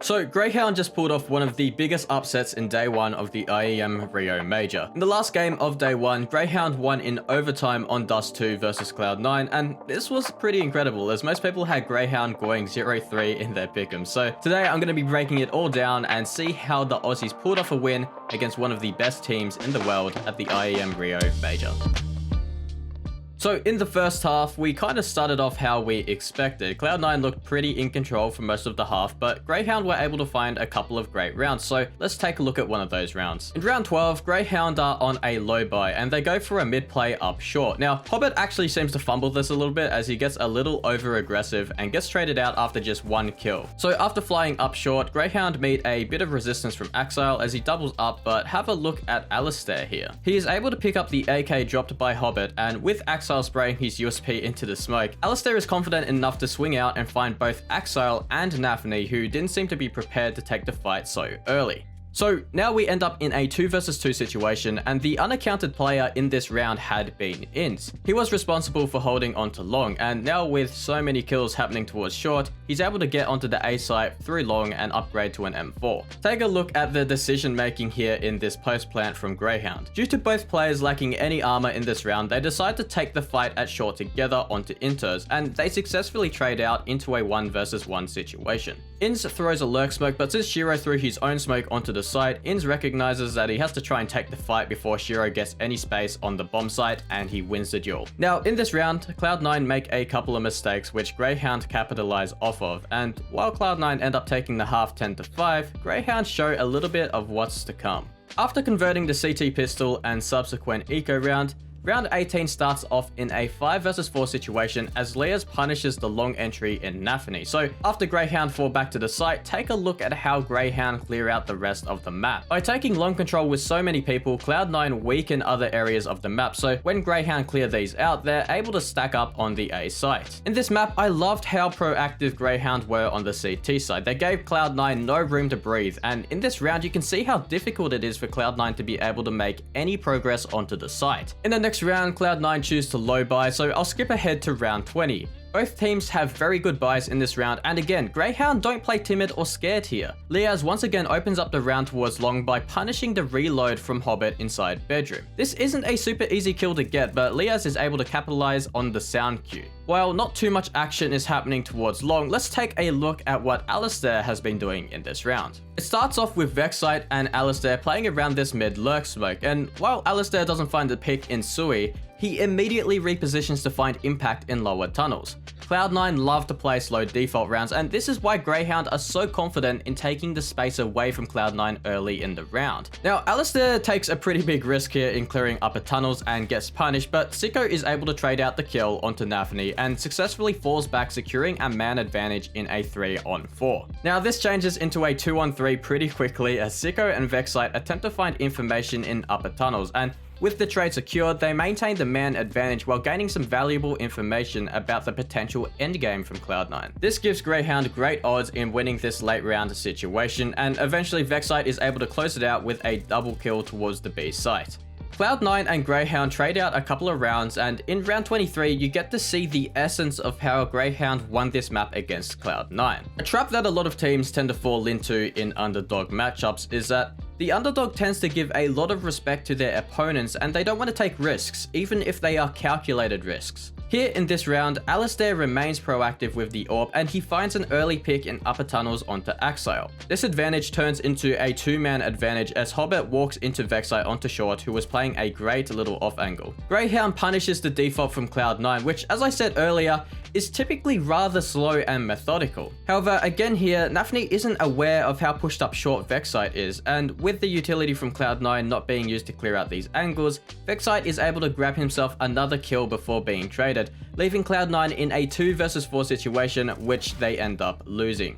So Grayhound just pulled off one of the biggest upsets in day one of the IEM Rio Major. In the last game of day one, Grayhound won in overtime on Dust 2 versus Cloud9, and this was pretty incredible as most people had Grayhound going 0-3 in their pick'em. So today I'm going to be breaking it all down and see how the Aussies pulled off a win against one of the best teams in the world at the IEM Rio Major. So in the first half, we kind of started off how we expected. Cloud9 looked pretty in control for most of the half, but Grayhound were able to find a couple of great rounds, so let's take a look at one of those rounds. In round 12, Grayhound are on a low buy, and they go for a mid play up short. Now, Hobbit actually seems to fumble this a little bit as he gets a little over aggressive and gets traded out after just one kill. So after flying up short, Grayhound meet a bit of resistance from Axile as he doubles up, but have a look at Alistair here. He is able to pick up the AK dropped by Hobbit, and with Axile spraying his USP into the smoke, Alistair is confident enough to swing out and find both Axile and Nafny, who didn't seem to be prepared to take the fight so early. So now we end up in a 2 versus 2 situation, and the unaccounted player in this round had been Inz. He was responsible for holding onto long, and now with so many kills happening towards short, he's able to get onto the A site through long and upgrade to an M4. Take a look at the decision making here in this post plant from Grayhound. Due to both players lacking any armor in this round, they decide to take the fight at short together onto Inters, and they successfully trade out into a 1 versus 1 situation. Inz throws a lurk smoke, but since Shiro threw his own smoke onto the site, Inz recognizes that he has to try and take the fight before Shiro gets any space on the bomb site, and he wins the duel. Now, in this round, Cloud9 make a couple of mistakes which Grayhound capitalize off of, and while Cloud9 end up taking the half 10-5, Grayhound show a little bit of what's to come. After converting the CT pistol and subsequent eco round, Round 18 starts off in a 5 versus 4 situation as Leas punishes the long entry in Nafny. So after Grayhound fall back to the site, take a look at how Grayhound clear out the rest of the map. By taking long control with so many people, Cloud9 weaken other areas of the map, so when Grayhound clear these out, they're able to stack up on the A site. In this map, I loved how proactive Grayhound were on the CT side. They gave Cloud9 no room to breathe, and in this round you can see how difficult it is for Cloud9 to be able to make any progress onto the site. In the next round, Cloud9 choose to low buy, so I'll skip ahead to round 20. Both teams have very good buys in this round, and again, Grayhound don't play timid or scared here. Leas once again opens up the round towards long by punishing the reload from Hobbit inside bedroom. This isn't a super easy kill to get, but Leas is able to capitalize on the sound cue. While not too much action is happening towards long, let's take a look at what Alistair has been doing in this round. It starts off with Vexite and Alistair playing around this mid lurk smoke, and while Alistair doesn't find the pick in Sui, he immediately repositions to find impact in lower tunnels. Cloud9 love to play slow default rounds, and this is why Grayhound are so confident in taking the space away from Cloud9 early in the round. Now, Alistair takes a pretty big risk here in clearing upper tunnels and gets punished, but Sicko is able to trade out the kill onto Nafny and successfully falls back, securing a man advantage in a 3-on-4. Now, this changes into a 2-on-3 pretty quickly as Sicko and Vexite attempt to find information in upper tunnels, and with the trade secured, they maintain the man advantage while gaining some valuable information about the potential endgame from Cloud9. This gives Grayhound great odds in winning this late round situation, and eventually Vexite is able to close it out with a double kill towards the B site. Cloud9 and Grayhound trade out a couple of rounds, and in round 23 you get to see the essence of how Grayhound won this map against Cloud9. A trap that a lot of teams tend to fall into in underdog matchups is that the underdog tends to give a lot of respect to their opponents, and they don't want to take risks, even if they are calculated risks. Here in this round, Alistair remains proactive with the AWP, and he finds an early pick in upper tunnels onto Axile. This advantage turns into a 2-man advantage as Hobbit walks into Vexite onto short, who was playing a great little off angle. Grayhound punishes the default from Cloud9, which, as I said earlier, is typically rather slow and methodical. However, again here, Nafny isn't aware of how pushed up short Vexite is, and with the utility from Cloud9 not being used to clear out these angles, Vexite is able to grab himself another kill before being traded, leaving Cloud9 in a 2 versus 4 situation, which they end up losing.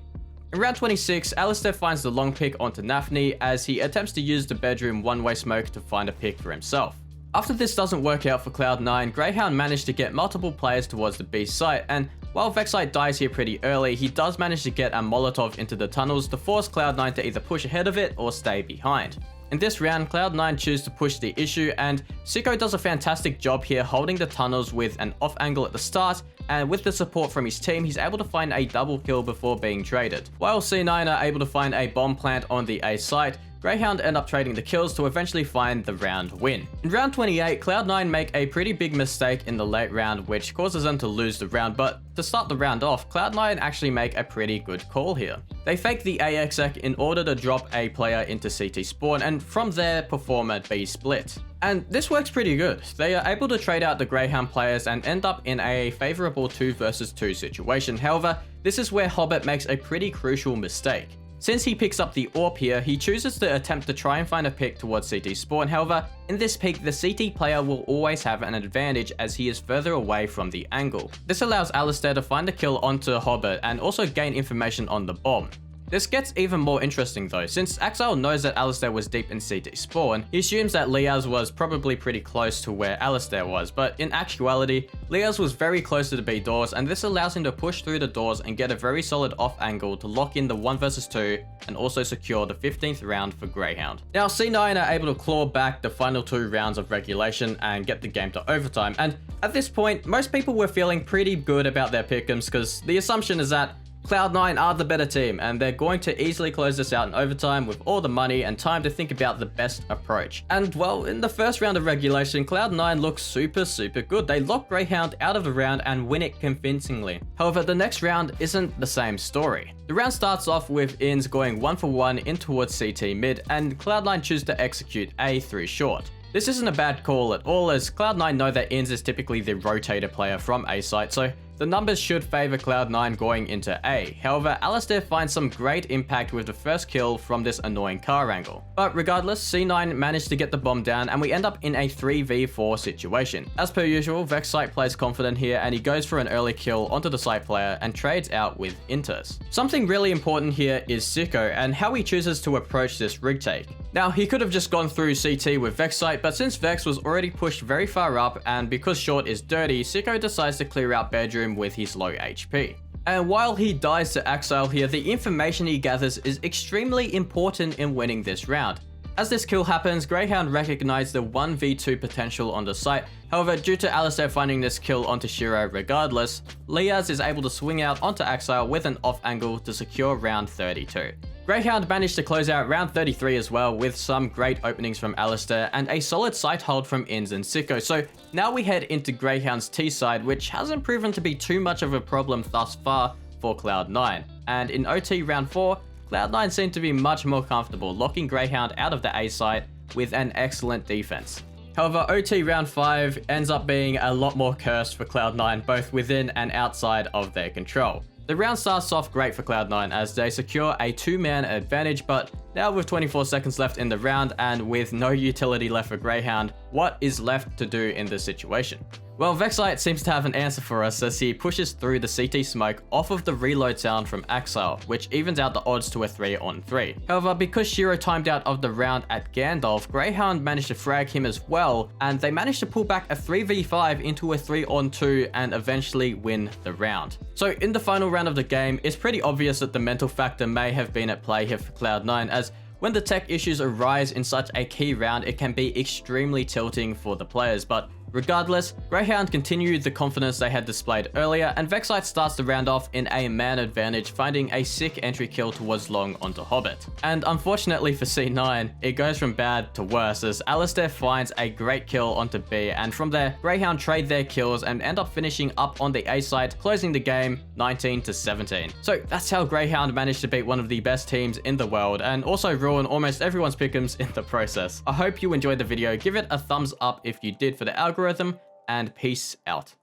In round 26, Alistair finds the long pick onto Nafny as he attempts to use the bedroom one-way smoke to find a pick for himself. After this doesn't work out for Cloud9, Grayhound managed to get multiple players towards the B site, and while Vexite dies here pretty early, he does manage to get a Molotov into the tunnels to force Cloud9 to either push ahead of it or stay behind. In this round, Cloud9 choose to push the issue, and Sicko does a fantastic job here holding the tunnels with an off angle at the start, and with the support from his team, he's able to find a double kill before being traded. While C9 are able to find a bomb plant on the A site, Grayhound end up trading the kills to eventually find the round win. In round 28, Cloud9 make a pretty big mistake in the late round, which causes them to lose the round, but to start the round off, Cloud9 actually make a pretty good call here. They fake the A exec in order to drop a player into CT spawn, and from there perform a B split. And this works pretty good. They are able to trade out the Grayhound players and end up in a favorable 2 versus 2 situation. However, this is where Hobbit makes a pretty crucial mistake. Since he picks up the AWP here, he chooses to attempt to try and find a pick towards CT spawn. However, in this pick, the CT player will always have an advantage as he is further away from the angle. This allows Alistair to find a kill onto Hobbit and also gain information on the bomb. This gets even more interesting though, since Axel knows that Alistair was deep in CT spawn, he assumes that Liaz was probably pretty close to where Alistair was, but in actuality, Liaz was very close to the B doors, and this allows him to push through the doors and get a very solid off angle to lock in the 1 versus 2 and also secure the 15th round for Grayhound. Now C9 are able to claw back the final 2 rounds of regulation and get the game to overtime, and at this point, most people were feeling pretty good about their pick'ems because the assumption is that Cloud9 are the better team, and they're going to easily close this out in overtime with all the money and time to think about the best approach. And well, in the first round of regulation, Cloud9 looks super good. They lock Grayhound out of the round and win it convincingly. However, the next round isn't the same story. The round starts off with Inns going 1 for 1 in towards CT mid, and Cloud9 choose to execute A through short. This isn't a bad call at all, as Cloud9 know that Inns is typically the rotator player from A site, so the numbers should favor Cloud9 going into A. However, Alistair finds some great impact with the first kill from this annoying car angle. But regardless, C9 managed to get the bomb down, and we end up in a 3v4 situation. As per usual, Vex site plays confident here, and he goes for an early kill onto the site player and trades out with Inters. Something really important here is Sicko and how he chooses to approach this rig take. Now, he could have just gone through CT with Vex site, but since Vex was already pushed very far up, and because short is dirty, Sicko decides to clear out bedroom with his low HP. And while he dies to Axel here, the information he gathers is extremely important in winning this round. As this kill happens, Grayhound recognizes the 1v2 potential on the site. However, due to Alistair finding this kill onto Shiro regardless, Liaz is able to swing out onto Axel with an off angle to secure round 32. Grayhound managed to close out round 33 as well with some great openings from Alistair and a solid site hold from Inns and Sicko. So now we head into Grayhound's T side, which hasn't proven to be too much of a problem thus far for Cloud9. And in OT round 4, Cloud9 seemed to be much more comfortable, locking Grayhound out of the A site with an excellent defense. However, OT round 5 ends up being a lot more cursed for Cloud9, both within and outside of their control. The round starts off great for Cloud9 as they secure a 2-man advantage, but now with 24 seconds left in the round and with no utility left for Grayhound, what is left to do in this situation? Well, Vexite seems to have an answer for us as he pushes through the CT smoke off of the reload sound from Axel, which evens out the odds to a 3-on-3. However, because Shiro timed out of the round at Gandalf, Grayhound managed to frag him as well, and they managed to pull back a 3v5 into a 3-on-2 and eventually win the round. So in the final round of the game, it's pretty obvious that the mental factor may have been at play here for Cloud9, as when the tech issues arise in such a key round, it can be extremely tilting for the players, but regardless, Grayhound continued the confidence they had displayed earlier, and Vexite starts the round off in a man advantage, finding a sick entry kill towards long onto Hobbit. And unfortunately for C9, it goes from bad to worse as Alistair finds a great kill onto B, and from there, Grayhound trade their kills and end up finishing up on the A side, closing the game 19-17. So that's how Grayhound managed to beat one of the best teams in the world, and also ruin almost everyone's pick'ems in the process. I hope you enjoyed the video, give it a thumbs up if you did for the algorithm, and peace out.